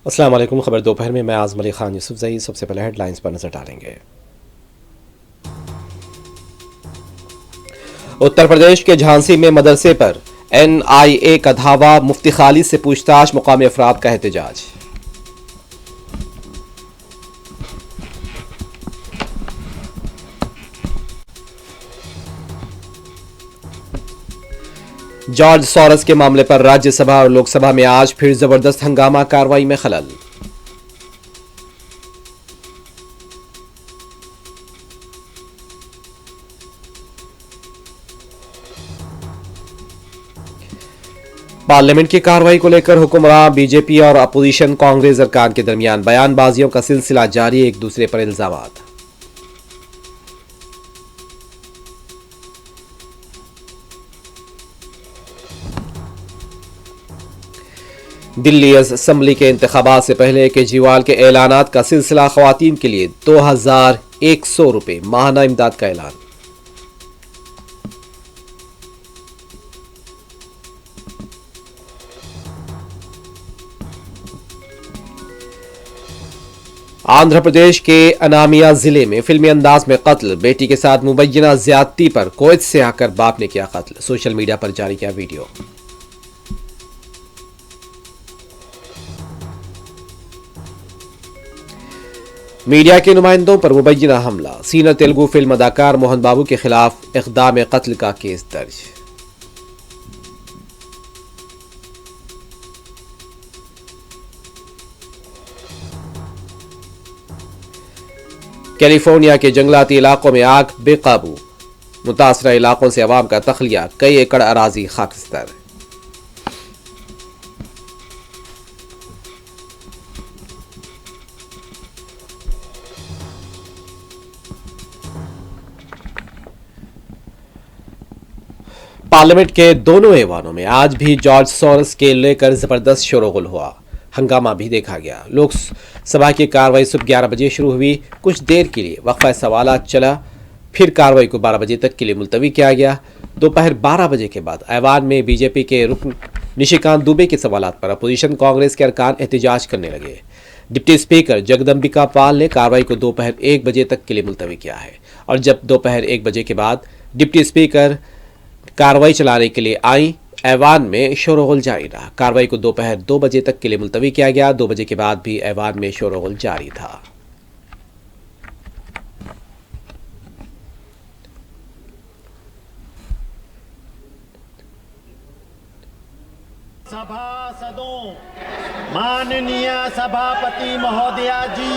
अस्सलाम वालेकुम। खबर दोपहर में मैं आज़म अली खान यूसुफ ज़ई। सबसे पहले हेडलाइंस पर नजर डालेंगे। उत्तर प्रदेश के झांसी में मदरसे पर NIA का धावा, मुफ्ती खालिद से पूछताछ, मुकामी अफराद का एहतजाज। जॉर्ज सॉरस के मामले पर राज्यसभा और लोकसभा में आज फिर जबरदस्त हंगामा, कार्रवाई में खलल। पार्लियामेंट की कार्रवाई को लेकर हुक्मरान बीजेपी और अपोजिशन कांग्रेस अरकान के दरमियान बयानबाजियों का सिलसिला जारी, एक दूसरे पर इल्जामात। दिल्ली असेंबली के इंतखाबात से पहले केजरीवाल के ऐलानात का सिलसिला, खवातीन के लिए 2100 रुपये माहाना इमदाद का ऐलान। आंध्र प्रदेश के अनामिया जिले में फिल्मी अंदाज में कत्ल, बेटी के साथ मुबैना ज्यादती पर कुवैत से आकर बाप ने किया कत्ल, सोशल मीडिया पर जारी किया वीडियो। मीडिया के नुमाइंदों पर मुबैना हमला, सीनियर तेलुगु फिल्म अदाकार मोहन बाबू के खिलाफ इक़दाम कत्ल का केस दर्ज। कैलिफोर्निया के जंगलाती इलाकों में आग बेकाबू, मुतासरा इलाकों से अवाम का तखलिया, कई एकड़ अराजी खाकस्तर। पार्लियामेंट के दोनों ऐवानों में आज भी जॉर्ज सॉरस के लेकर जबरदस्त शोरगुल हुआ, हंगामा भी देखा गया। लोकसभा की कार्रवाई सुबह 11 बजे शुरू हुई, कुछ देर के लिए वक्फा सवालात चला, फिर कार्रवाई को 12 बजे तक के लिए मुलतवी किया गया। दोपहर 12 बजे के बाद ऐवान में बीजेपी के रुकन निशिकांत दुबे के सवालात पर अपोजिशन कांग्रेस के अरकान एहतजाज करने लगे। डिप्टी स्पीकर जगदम्बिका पाल ने कार्रवाई को दोपहर 1 बजे तक के लिए मुलतवी किया है, और जब दोपहर 1 बजे के बाद डिप्टी स्पीकर कार्रवाई चलाने के लिए आई, ऐवान में शोरगुल जारी रहा। कार्रवाई को दोपहर 2 बजे तक के लिए मुलतवी किया गया। 2 बजे के बाद भी ऐवान में शोरगुल जारी था। सभासदों, माननीय सभापति महोदया जी,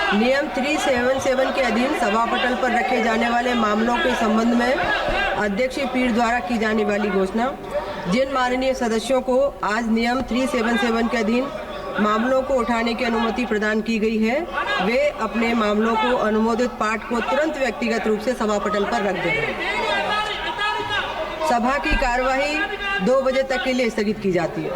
नियम 377 के अधीन सभापटल पर रखे जाने वाले मामलों के संबंध में अध्यक्षीय पीठ द्वारा की जाने वाली घोषणा। जिन माननीय सदस्यों को आज नियम 377 के अधीन मामलों को उठाने की अनुमति प्रदान की गई है, वे अपने मामलों को अनुमोदित पाठ को तुरंत व्यक्तिगत रूप से सभापटल पर रख दें। सभा की कार्यवाही 2 बजे तक के लिए स्थगित की जाती है।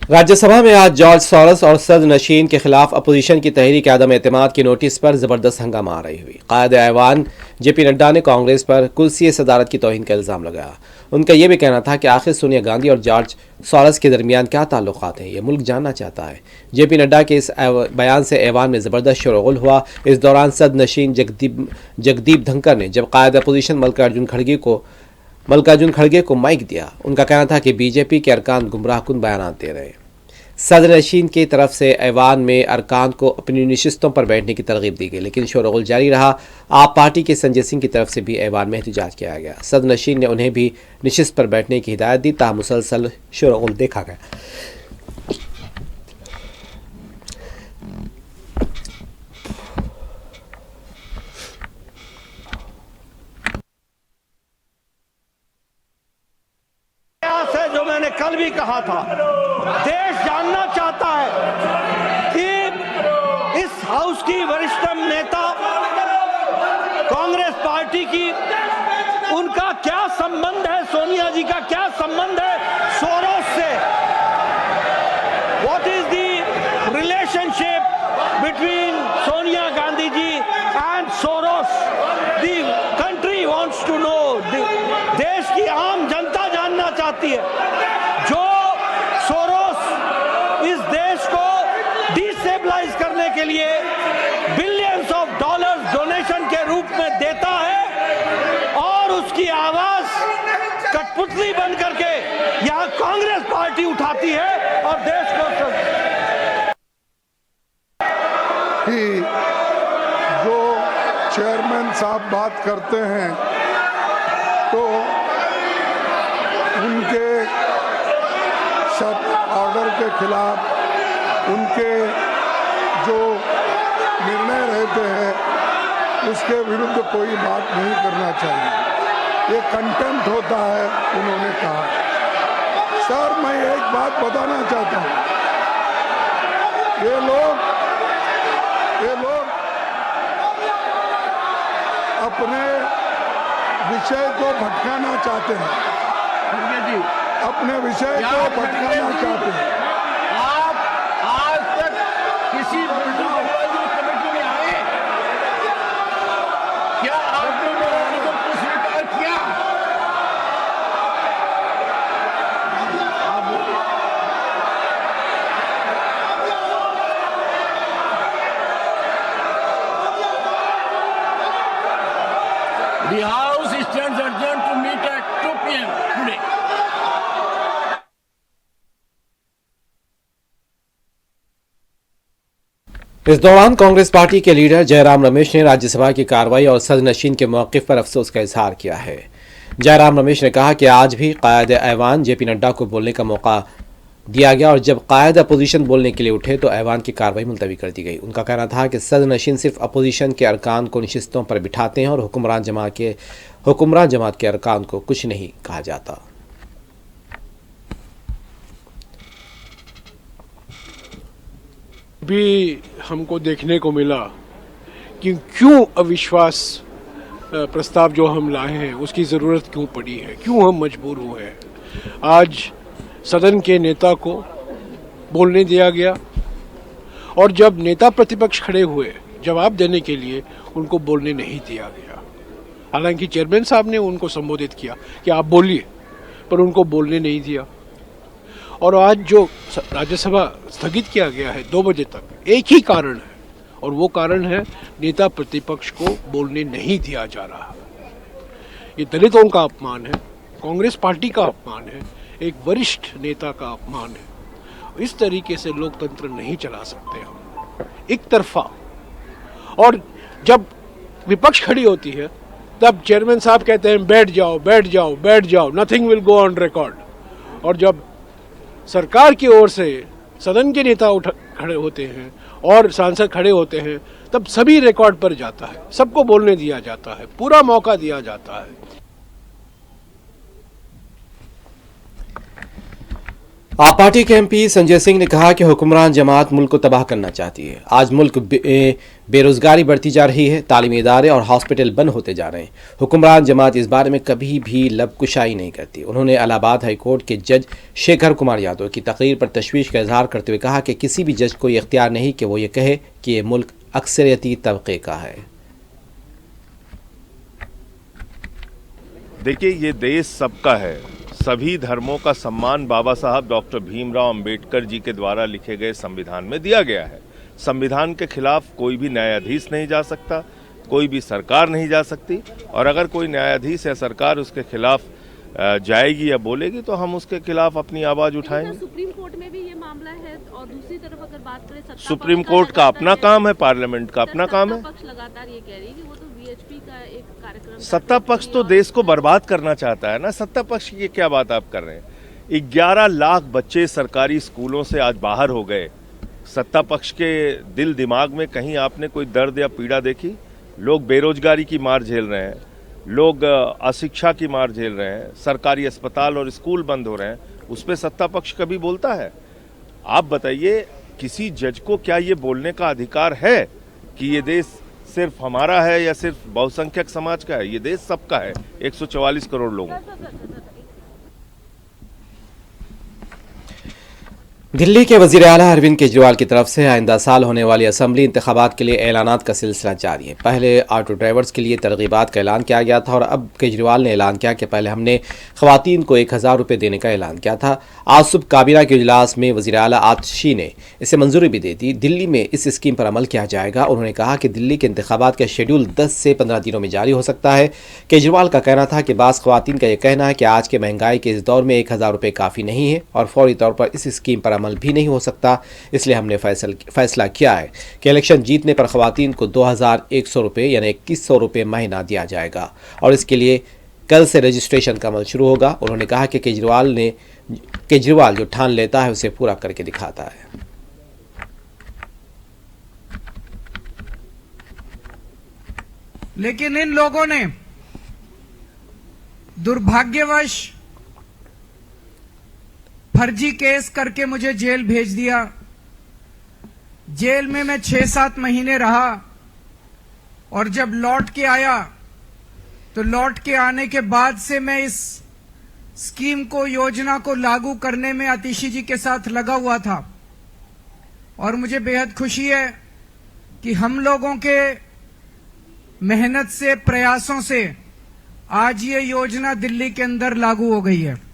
राज्यसभा में आज जॉर्ज सॉरस और सद नशीन के खिलाफ अपोजिशन की तहरीक आदम एतमाद की नोटिस पर जबरदस्त हंगामा आ रही हुई। कायद ऐवान JP नड्डा ने कांग्रेस पर कुर्सी सदारत की तौहीन का इल्ज़ाम लगाया। उनका यह भी कहना था कि आखिर सोनिया गांधी और जॉर्ज सॉरस के दरमियान क्या ताल्लुकात हैं, ये मुल्क जानना चाहता है। JP नड्डा के इस बयान से ऐवान में ज़बरदस्त शोरगुल हुआ। इस दौरान सद नशीन जगदीप धनकर ने जब कायद अपोजिशन मल्लिकार्जुन खड़गे को माइक दिया, उनका कहना था कि बीजेपी के अरकान गुमराहकुन बयान दे रहे। सदर नशीन की तरफ से ऐवान में अरकान को अपनी नशिस्तों पर बैठने की तरगीब दी गई, लेकिन शोरगुल जारी रहा। आप पार्टी के संजय सिंह की तरफ से भी ऐवान में एहतजाज किया गया। सदर नशीन ने उन्हें भी नशिस्त पर बैठने की हिदायत दी, ताहम मुसलसल शोरगुल देखा गया। जो मैंने कल भी कहा था, देश जानना चाहता है कि इस हाउस की वरिष्ठतम नेता कांग्रेस पार्टी पार्टी की, उनका क्या संबंध है, सोनिया जी का क्या संबंध है सोरोस से? What is the relationship between Sonia Gandhi ji and Soros? The country wants to know, देश की आम जनता जानना चाहती है। जो सोरोस इस देश को डिस्टेबलाइज करने के लिए बिलियंस ऑफ डॉलर्स डोनेशन के रूप में देता है और उसकी आवाज कठपुतली बन करके यहां कांग्रेस पार्टी उठाती है और देश को कि जो चेयरमैन साहब बात करते हैं तो उनके ऑर्डर के खिलाफ, उनके जो निर्णय रहते हैं उसके विरुद्ध कोई बात नहीं करना चाहिए। ये कंटेम्प्ट होता है, उन्होंने कहा। सर, मैं एक बात बताना चाहता हूँ, ये लोग अपने विषय को भटकाना चाहते हैं, अपने विषय को भटकाना चाहते हैं। आप आज तक किसी कमेटी में आए क्या? आपने मेरे को स्वीकार किया? The House stands adjourned to meet at 2 p.m. today. इस दौरान कांग्रेस पार्टी के लीडर जयराम रमेश ने राज्यसभा की कार्रवाई और सदनशीन के मौक़िफ़ पर अफसोस का इजहार किया है। जयराम रमेश ने कहा कि आज भी कायद ऐवान जेपी नड्डा को बोलने का मौका दिया गया और जब कायद अपोजिशन बोलने के लिए उठे तो ऐवान की कार्रवाई मुलतवी कर दी गई। उनका कहना था कि सदनशीन सिर्फ अपोजिशन के अरकान को नशिस्तों पर बिठाते हैं और हुक्मरान जमात के अरकान को कुछ नहीं कहा जाता। भी हमको देखने को मिला कि क्यों अविश्वास प्रस्ताव जो हम लाए हैं उसकी ज़रूरत क्यों पड़ी है, क्यों हम मजबूर हुए हैं। आज सदन के नेता को बोलने दिया गया और जब नेता प्रतिपक्ष खड़े हुए जवाब देने के लिए उनको बोलने नहीं दिया गया। हालांकि चेयरमैन साहब ने उनको संबोधित किया कि आप बोलिए, पर उनको बोलने नहीं दिया। और आज जो राज्यसभा स्थगित किया गया है 2 बजे तक, एक ही कारण है और वो कारण है नेता प्रतिपक्ष को बोलने नहीं दिया जा रहा। ये दलितों का अपमान है, कांग्रेस पार्टी का अपमान है, एक वरिष्ठ नेता का अपमान है। इस तरीके से लोकतंत्र नहीं चला सकते हम, एक तरफा। और जब विपक्ष खड़ी होती है तब चेयरमैन साहब कहते हैं बैठ जाओ बैठ जाओ बैठ जाओ, nothing will go on record. और जब सरकार की ओर से सदन के नेता खड़े होते हैं और सांसद खड़े होते हैं तब सभी रिकॉर्ड पर जाता है, सबको बोलने दिया जाता है, पूरा मौका दिया जाता है। आप पार्टी के एमपी संजय सिंह ने कहा कि हुक्मरान जमात मुल्क को तबाह करना चाहती है। आज मुल्क बेरोजगारी बढ़ती जा रही है, तालीमी इदारे और हॉस्पिटल बंद होते जा रहे हैं। हुक्मरान जमात इस बारे में कभी भी लबकुशाई नहीं करती। उन्होंने इलाहाबाद हाई कोर्ट के जज शेखर कुमार यादव की तकरीर पर तशवीश का इजहार करते हुए कहा कि किसी भी जज को ये इख्तियार नहीं कि वो ये कहे कि ये मुल्क अक्सरियती तबके का है। देखिए, ये देश सबका है, सभी धर्मों का सम्मान बाबा साहब डॉक्टर भीमराव अंबेडकर जी के द्वारा लिखे गए संविधान में दिया गया है। संविधान के खिलाफ कोई भी न्यायाधीश नहीं जा सकता, कोई भी सरकार नहीं जा सकती, और अगर कोई न्यायाधीश या सरकार उसके खिलाफ जाएगी या बोलेगी तो हम उसके खिलाफ अपनी आवाज उठाएंगे। सुप्रीम कोर्ट में भी ये मामला है और दूसरी तरफ अगर बात करें सुप्रीम कोर्ट का अपना काम है, पार्लियामेंट का अपना काम है। पक्ष लगातार ये कह रही है कि वो तो वीएचपी का एक कार्यक्रम, सत्ता पक्ष तो देश को बर्बाद करना चाहता है ना। सत्ता पक्ष की क्या बात आप कर रहे हैं? 11 लाख बच्चे सरकारी स्कूलों से आज बाहर हो गए। सत्ता पक्ष के दिल दिमाग में कहीं आपने कोई दर्द या पीड़ा देखी? लोग बेरोजगारी की मार झेल रहे हैं, लोग अशिक्षा की मार झेल रहे हैं, सरकारी अस्पताल और स्कूल बंद हो रहे हैं, उस पर सत्ता पक्ष कभी बोलता है? आप बताइए, किसी जज को क्या ये बोलने का अधिकार है कि ये देश सिर्फ हमारा है या सिर्फ बहुसंख्यक समाज का है, ये देश सबका है, 144 करोड़ लोगों का। दिल्ली के वजीर आला अरविंद केजरीवाल की तरफ से आइंदा साल होने वाली असेंबली इंतखाबात के लिए ऐलानात का सिलसिला जारी है। पहले ऑटो ड्राइवर्स के लिए तरगीबात का ऐलान किया गया था और अब केजरीवाल ने ऐलान किया कि पहले हमने खवातीन को 1000 रुपये देने का ऐलान किया था। आज सुबह काबीना के इजलास में वजीर आला आतिशी ने इसे मंजूरी भी दे दी। दिल्ली में इस स्कीम पर अमल किया जाएगा। उन्होंने कहा कि दिल्ली के इंतखाबात का शेड्यूल 10 से 15 दिनों में जारी हो सकता है। केजरीवाल का कहना था कि बाज़ खवातीन का यह कहना है कि आज के महंगाई के इस दौर में 1000 रुपये काफ़ी नहीं है और फौरी तौर पर इस स्कीम पर अमल भी नहीं हो सकता। इसलिए हमने फैसला किया है कि इलेक्शन जीतने पर खवातीन को 2100 रुपये यानी 2100 रुपये महीना दिया जाएगा और इसके लिए कल से रजिस्ट्रेशन का अमल शुरू होगा। उन्होंने कहा कि केजरीवाल जो ठान लेता है उसे पूरा करके दिखाता है। लेकिन इन लोगों ने दुर्भाग्यवश फर्जी केस करके मुझे जेल भेज दिया। जेल में मैं 6-7 महीने रहा और जब लौट के आया तो लौट के आने के बाद से मैं इस स्कीम को, योजना को लागू करने में आतिशी जी के साथ लगा हुआ था और मुझे बेहद खुशी है कि हम लोगों के मेहनत से, प्रयासों से आज ये योजना दिल्ली के अंदर लागू हो गई है।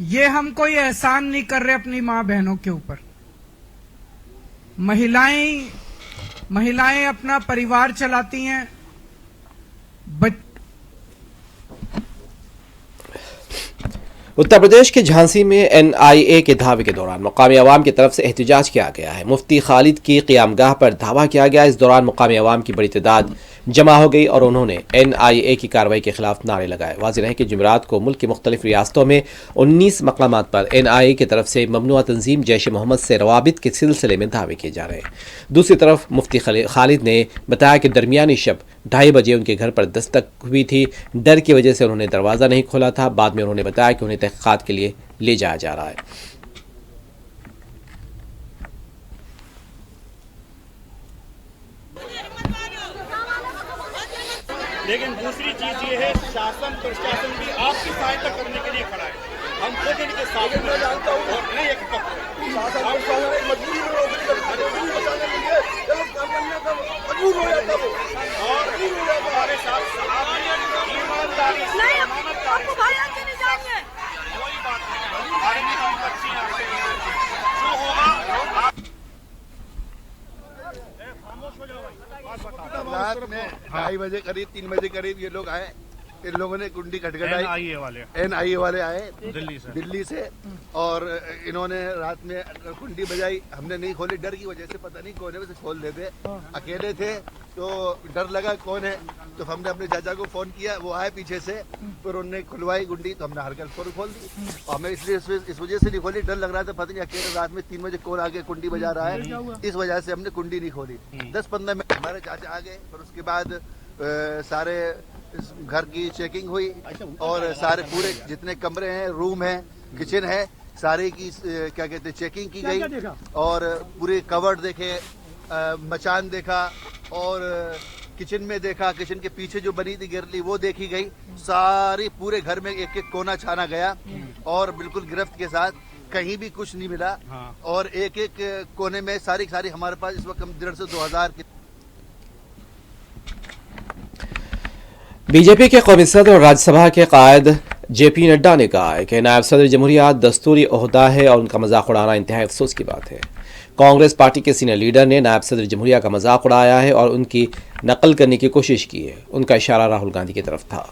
ये हम कोई एहसान नहीं कर रहे अपनी मां बहनों के ऊपर। महिलाएं अपना परिवार चलाती हैं। उत्तर प्रदेश के झांसी में NIA के धावे के दौरान मुकामी अवाम की तरफ से एहतजाज किया गया है। मुफ्ती खालिद की क़ियामगाह पर धावा किया गया। इस दौरान मुकामी अवाम की बड़ी तादाद जमा हो गई और उन्होंने NIA की कार्रवाई के खिलाफ नारे लगाए। वाज़ेह है कि जुमेरात को मुल्क की मुख्तलिफ रियासतों में 19 मकामात पर NIA की तरफ से ममनुआ तंजीम जैश मोहम्मद से रवाबित के सिलसिले में दावे किए जा रहे हैं। दूसरी तरफ मुफ्ती खालिद ने बताया कि दरमियानी शब 2:30 बजे उनके घर पर दस्तक हुई थी। डर की वजह से उन्होंने दरवाज़ा नहीं खोला था। बाद में उन्होंने बताया कि उन्हें तहक़ीक़ात के लिए ले जाया जा रहा है। लेकिन दूसरी चीज ये है, शासन प्रशासन भी आपकी सहायता करने के लिए खड़ा है। हम खुद इनके साथ जानता हूँ और नहीं एक मजबूरी और हमारे साथ ईमानदारी कोई बात नहीं, हम बच्ची जो होगा खामोश हो जाओ। रात में 2:30 बजे करीब 3 बजे करीब ये लोग आए। इन लोगों ने कुंडी खटखटाई। NIA वाले आए दिल्ली से और इन्होंने रात में कुंडी बजाई। हमने नहीं खोली, डर की वजह से, पता नहीं कौन है, वैसे खोल देते। अकेले थे तो डर लगा कौन है, तो हमने अपने चाचा को फोन किया, वो आए पीछे से, फिर उन्होंने खुलवाई कुंडी तो हमने हल्का खोल दी। और हमें इसलिए इस वजह से नहीं खोली, डर लग रहा था, पता नहीं अकेले रात में 3 बजे कौन आके कुंडी बजा रहा है, इस वजह से हमने कुंडी नहीं खोली। 10-15 मिनट हमारे चाचा आ गए, फिर उसके बाद सारे घर की चेकिंग हुई और सारे पूरे जितने कमरे हैं, रूम है, किचन है, सारे की क्या कहते हैं चेकिंग की गई और पूरे कवर्ड देखे, मचान देखा और किचन में देखा, किचन के पीछे जो बनी थी गिरली वो देखी गई। सारी पूरे घर में एक एक कोना छाना गया और बिल्कुल गिरफ्त के साथ, कहीं भी कुछ नहीं मिला। और एक एक कोने में सारी हमारे पास इस वक्त 1,500 से 2,000 की। बीजेपी के कौमी सदर और राज्यसभा के कायद JP नड्डा ने कहा है कि नायब सदर जमहूरियत दस्तूरी ओहदा है और उनका मजाक उड़ाना इंतहाई अफसोस की बात है। कांग्रेस पार्टी के सीनियर लीडर ने नायब सदर जमहूरियत का मजाक उड़ाया है और उनकी नकल करने की कोशिश की है। उनका इशारा राहुल गांधी की तरफ था।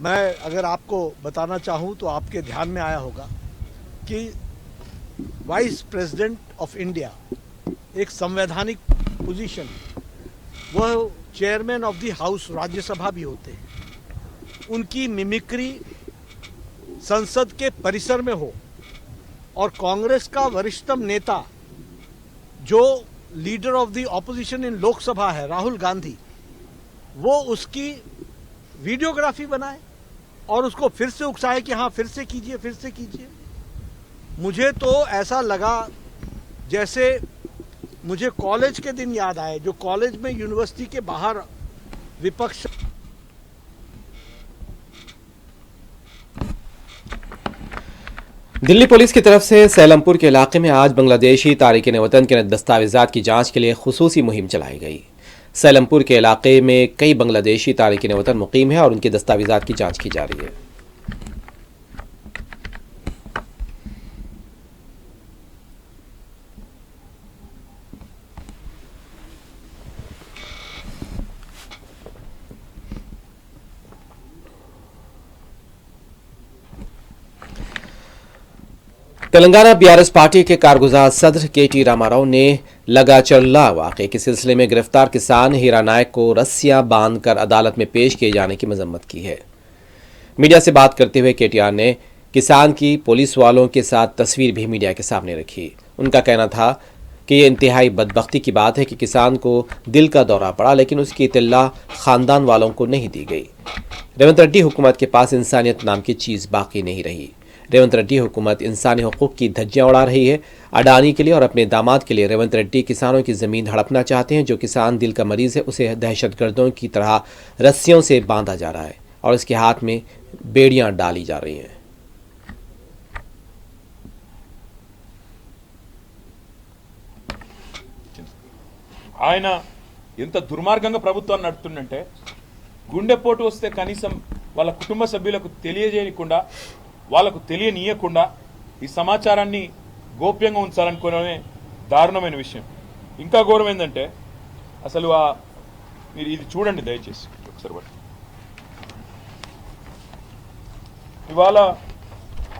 मैं अगर आपको बताना चाहूं तो आपके ध्यान में आया होगा कि वाइस प्रेसिडेंट ऑफ इंडिया एक संवैधानिक पोजीशन, वह chairman of the house, Rajya Sabha भी होते हैं। उनकी मिमिक्री संसद के परिसर में हो और कांग्रेस का वरिष्ठतम नेता जो लीडर ऑफ द ऑपोजिशन इन लोकसभा है, राहुल गांधी, वो उसकी वीडियोग्राफी बनाए और उसको फिर से उकसाए कि हाँ फिर से कीजिए, फिर से कीजिए। मुझे तो ऐसा लगा जैसे मुझे कॉलेज के दिन याद आए, जो कॉलेज में यूनिवर्सिटी के बाहर विपक्ष दिल्ली पुलिस की तरफ से सैलमपुर के इलाके में आज बांग्लादेशी तारिकीन वतन के दस्तावेजात की जांच के लिए खुसूसी मुहिम चलाई गई। सैलमपुर के इलाके में कई बांग्लादेशी तारिकीन वतन मुकीम है और उनके दस्तावेजात की जांच की जा रही है। तेलंगाना बीआरएस पार्टी के कारगुजार सदर केटी रामाराव ने लगा चरला वाक़े के सिलसिले में गिरफ्तार किसान हीरा नायक को रस्सियां बांधकर अदालत में पेश किए जाने की मजम्मत की है। मीडिया से बात करते हुए केटीआर ने किसान की पुलिस वालों के साथ तस्वीर भी मीडिया के सामने रखी। उनका कहना था कि ये इंतहाई बदबख्ती की बात है कि किसान को दिल का दौरा पड़ा, लेकिन उसकी इत्तला खानदान वालों को नहीं दी गई। रेवंत रेड्डी हुकूमत के पास इंसानियत नाम की चीज़ बाकी नहीं रही। रेवंत रेड्डी हुकूमत इंसानी हुकूक की धज्जियां उड़ा रही है। अडानी के लिए और अपने दामाद के लिए रेवंत रेड्डी किसानों की ज़मीन हड़पना चाहते हैं। जो किसान दिल का मरीज़ है उसे दहशतगर्दों की तरह रस्सियों से बांधा जा रहा है और इसके हाथ में बेड़ियां डाली जा रही हैं। ఆయన ఎంత దుర్మార్గంగా ప్రభుత్వాన్ని నడుపుతుందంటే గుండెపోటు వస్తే కనీసం వాళ్ళ కుటుంబ సభ్యులకు తెలియజేయకుండా, వాళ్ళకు తెలియనీయకుండా ఈ సమాచారాన్ని గోప్యంగా ఉంచాలనుకునే దారుణమైన విషయం. ఇంకా ఘోరం ఏంటంటే అసలు మీరు ఇది చూడండి దయచేసి ఒకసారి. ఇవాళ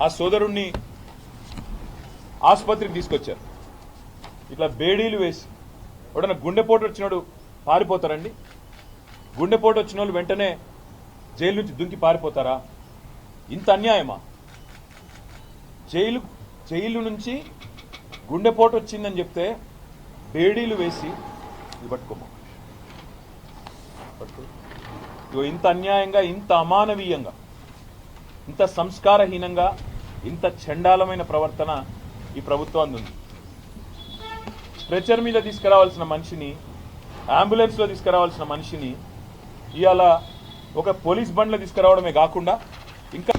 ఆ సోదరుణ్ణి ఆసుపత్రికి తీసుకొచ్చారు. ఇట్లా బేడీలు వేసి ఎవడన్నా గుండెపోటు వచ్చినోడు పారిపోతారండి? గుండెపోటు వచ్చిన వాళ్ళు వెంటనే జైలు నుంచి దుంకి పారిపోతారా? ఇంత అన్యాయమా? జైలు నుంచి గుండెపోటు వచ్చిందని చెప్తే బేడీలు వేసి ఇది పట్టుకోమా, ఇంత అన్యాయంగా, ఇంత అమానవీయంగా, ఇంత సంస్కారహీనంగా, ఇంత చండాలమైన ప్రవర్తన ఈ ప్రభుత్వానికి ఉంది. స్ట్రెచర్ మీద తీసుకురావాల్సిన మనిషిని, అంబులెన్స్లో తీసుకురావాల్సిన మనిషిని ఇవాళ ఒక పోలీస్ బండ్లో తీసుకురావడమే కాకుండా ఇంకా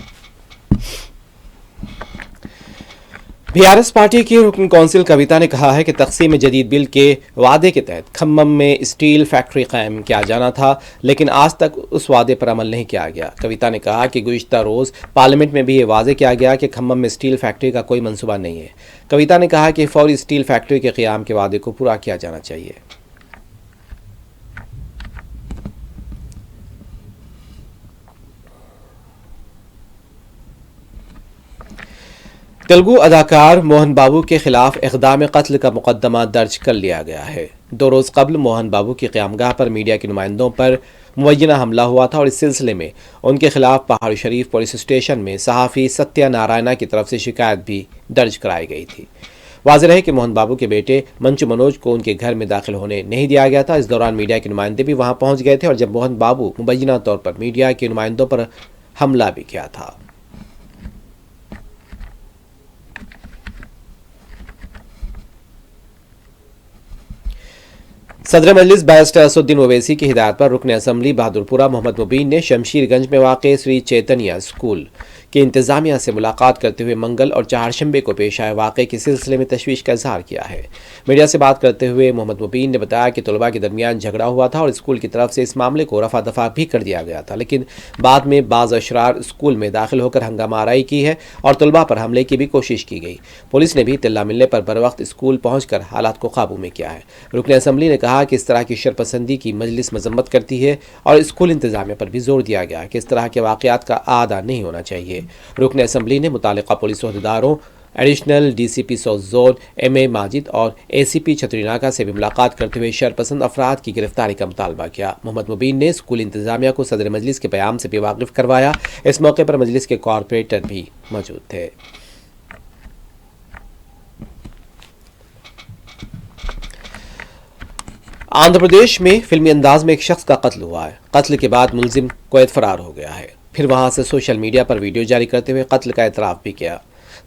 बीआरएस पार्टी की रुकन कौंसिल कविता ने कहा है कि तक़सीम जदीद बिल के वादे के तहत खम्मम में स्टील फैक्ट्री कायम किया जाना था, लेकिन आज तक उस वादे पर अमल नहीं किया गया। कविता ने कहा कि गुज़िश्ता रोज़ पार्लियामेंट में भी ये वाजे किया गया कि खम्मम में स्टील फैक्ट्री का कोई मंसूबा नहीं है। कविता ने कहा कि फौरी स्टील फैक्ट्री के क़याम के वादे को पूरा किया जाना चाहिए। तेलुगु अदाकार मोहन बाबू के खिलाफ इक़दाम कत्ल का मुकदमा दर्ज कर लिया गया है। 2 रोज़ कबल मोहन बाबू की क़यामगाह पर मीडिया के नुमाइंदों पर मुबैना हमला हुआ था और इस सिलसिले में उनके खिलाफ पहाड़ी शरीफ पुलिस स्टेशन में सहाफ़ी सत्या नारायणा की तरफ से शिकायत भी दर्ज कराई गई थी। वाज़ेह है कि मोहन बाबू के बेटे मंचू मनोज को उनके घर में दाखिल होने नहीं दिया गया था। इस दौरान मीडिया के नुमाइंदे भी वहां पहुंच गए थे और जब मोहन बाबू मुबैना तौर पर मीडिया के नुमाइंदों पर हमला भी किया था। सदर मजलिस बैरिस्टर असदुद्दीन ओवैसी की हिदायत पर रुकन असम्बली बहादुरपुरा मोहम्मद मुबीन ने शमशीरगंज में वाक़ श्री चैतन्य स्कूल के इंतज़ामिया से मुलाकात करते हुए मंगल और चारशंबे को पेश आए वाक़े के सिलसिले में तशवीश का इजहार किया है। मीडिया से बात करते हुए मोहम्मद मुबीन ने बताया कि तलबा के दरमियान झगड़ा हुआ था और स्कूल की तरफ से इस मामले को रफा दफा भी कर दिया गया था, लेकिन बाद में बाज़ अशरार स्कूल में दाखिल होकर हंगामा आराई की है और तलबा पर हमले की भी कोशिश की गई। पुलिस ने भी इत्तला मिलने पर बर वक्त स्कूल पहुँच कर हालात को काबू में किया है। रुकन असम्बली ने कहा कि इस तरह की शरपसंदी की मजलिस मजम्मत करती है और स्कूल इंतजामिया पर भी जोर दिया गया कि इस तरह के वाक़यात का आदा नहीं होना चाहिए। रुकन असम्बली ने मुतालिका पुलिस ओहदेदारों, additional DCP south zone MA Majid और एसीपी छतरीनाका से भी मुलाकात करते हुए शरपसंद अफराद की गिरफ्तारी का मुतालबा किया। मोहम्मद मुबीन ने स्कूल इंतजामिया को सदर मजलिस के बयान से भी वाकिफ करवाया। इस मौके पर मजलिस के कॉरपोरेटर भी मौजूद थे। आंध्र प्रदेश में फिल्मी अंदाज में एक शख्स का कत्ल हुआ है। कत्ल के बाद मुलजिम कुवैत फरार हो गया है, फिर वहां से सोशल मीडिया पर वीडियो जारी करते हुए कत्ल का एतराफ़ भी किया।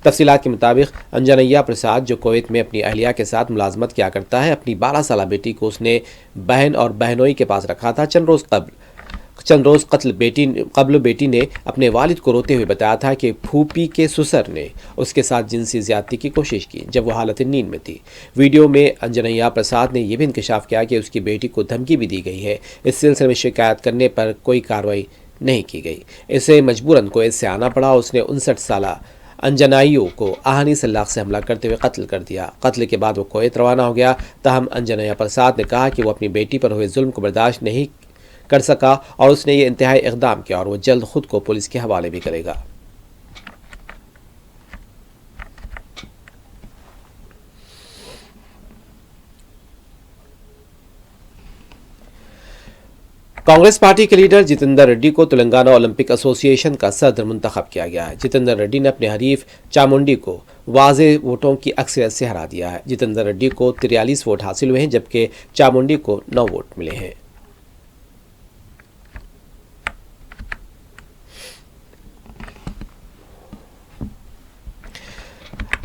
तफसीलात के मुताबिक अंजनैया प्रसाद, जो कुवैत में अपनी अहलिया के साथ मुलाजमत किया करता है, अपनी 12 साल बेटी को उसने बहन और बहनोई के पास रखा था। चंद रोज़ कबल बेटी ने अपने वालिद को रोते हुए बताया था कि फूफी के ससुर ने उसके साथ जिनसी ज्यादती की कोशिश की जब वह हालत नींद में थी। वीडियो में अंजनैया प्रसाद ने यह भी इंकशाफ किया कि उसकी बेटी को धमकी भी दी गई है। इस सिलसिले में शिकायत करने पर कोई कार्रवाई नहीं की गई। इसे मजबूरन कुवैत से आना पड़ा। उसने 59 साल अंजनाइयों को आहनी सलाख से हमला करते हुए कत्ल कर दिया। कत्ल के बाद वो कुवैत रवाना हो गया। ताहम अंजनैया प्रसाद ने कहा कि वो अपनी बेटी पर हुए जुल्म को बर्दाश्त नहीं कर सका और उसने ये इंतहाई इक़दाम किया और वो जल्द खुद को पुलिस के हवाले भी करेगा। कांग्रेस पार्टी के लीडर जितेंद्र रेड्डी को तेलंगाना ओलंपिक एसोसिएशन का सदर मुंतखब किया गया है। जितेंद्र रेड्डी ने अपने हरीफ चामुंडी को वाज़े वोटों की अक्सरियत से हरा दिया है। जितेंद्र रेड्डी को 43 वोट हासिल हुए हैं, जबकि चामुंडी को 9 वोट मिले हैं।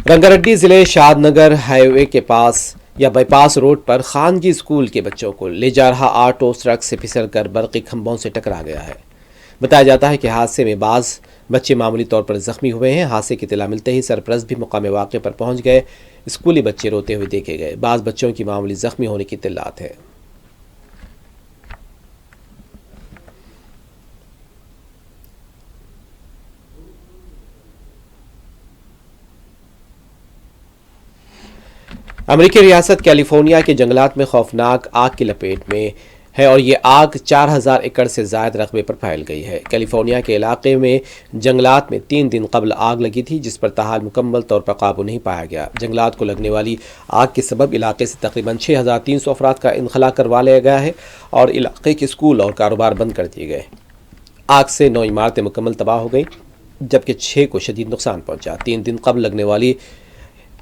रंगारेड्डी जिले शादनगर हाईवे के पास या बाईपास रोड पर खानगी स्कूल के बच्चों को ले जा रहा ऑटो सड़क से फिसलकर बरक़ी खंभों से टकरा गया है। बताया जाता है कि हादसे में बाज़ बच्चे मामूली तौर पर जख्मी हुए हैं। हादसे की इत्तला मिलते ही सरपरस्त भी मकाम वाक़े पर पहुंच गए। स्कूली बच्चे रोते हुए देखे गए। बाज़ बच्चों की मामूली जख्मी होने की इत्तलात है। अमेरिकी रियासत कैलिफोर्निया के जंगलात में खौफनाक आग की लपेट में है और ये आग 4000 एकड़ से ज़ायद रकबे पर फैल गई है। कैलिफोर्निया के इलाके में जंगलात में 3 दिन कबल आग लगी थी, जिस पर ताहाल मुकम्मल तौर पर काबू नहीं पाया गया। जंगलात को लगने वाली आग के सबब इलाके से तकरीबन 6300 अफराद का इनखला करवा लिया गया है और इलाके के स्कूल और कारोबार बंद कर दिए गए। आग से 9 इमारतें मुकम्मल तबाह हो गई, जबकि 6 को शदीद नुकसान पहुँचा। 3 दिन कबल लगने वाली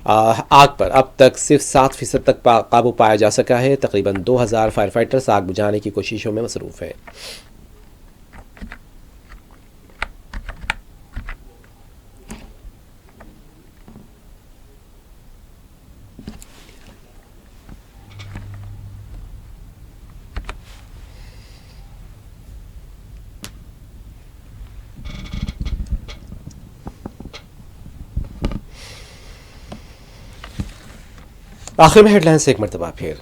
आग पर अब तक सिर्फ 7% तक काबू पाया जा सका है। तकरीबन 2000 फायर फाइटर्स आग बुझाने की कोशिशों में मसरूफ़ है। आखिर में हेडलाइंस एक मरतबा फिर।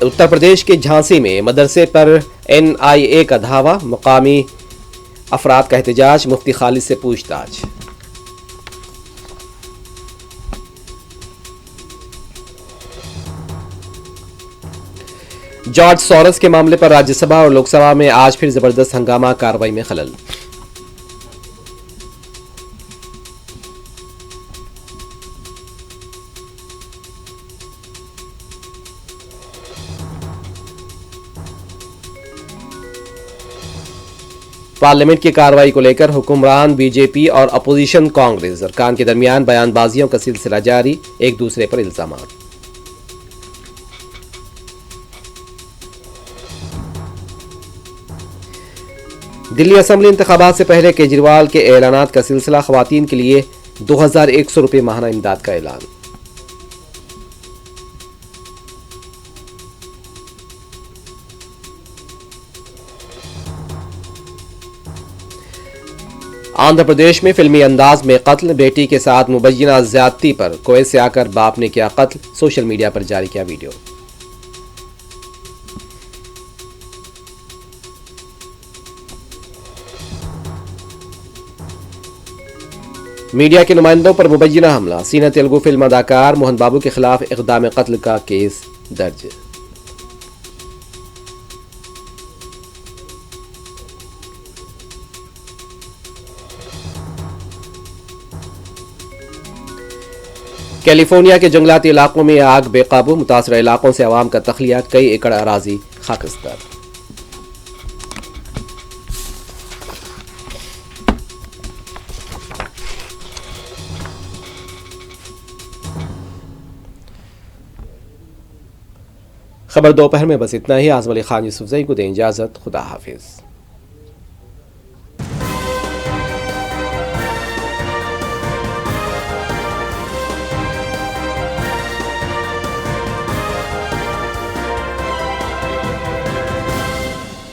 उत्तर प्रदेश के झांसी में मदरसे पर NIA का धावा, मुकामी अफराद का एहतजाज, मुफ्ती खालिद से पूछताछ। जॉर्ज सोरस के मामले पर राज्यसभा और लोकसभा में आज फिर जबरदस्त हंगामा, कार्रवाई में खलल। पार्लियामेंट की कार्रवाई को लेकर हुक्मरान बीजेपी और अपोजिशन कांग्रेस अरकान के दरमियान बयानबाजियों का सिलसिला जारी, एक दूसरे पर इल्जामात। दिल्ली असेंबली इंतखाबात से पहले केजरीवाल के ऐलानात का सिलसिला, खवातीन के लिए 2100 रुपये माहाना इमदाद का ऐलान। आंध्र प्रदेश में फिल्मी अंदाज में कत्ल, बेटी के साथ मुबैना ज्यादती पर कुवैत से आकर बाप ने किया कत्ल, सोशल मीडिया पर जारी किया वीडियो। मीडिया के नुमाइंदों पर मुबैना हमला, सीना तेलुगु फिल्म अदाकार मोहन बाबू के खिलाफ इक़दाम कत्ल का केस दर्ज। कैलिफोर्निया के जंगलाती इलाकों में आग बेकाबू, मुतासरा इलाकों से अवाम का तखलिया, कई एकड़ अराजी खाकिस्तान। खबर दोपहर में बस इतना ही। आजम अली खान यूसुफजई को दें इजाज़त। खुदा हाफिज़।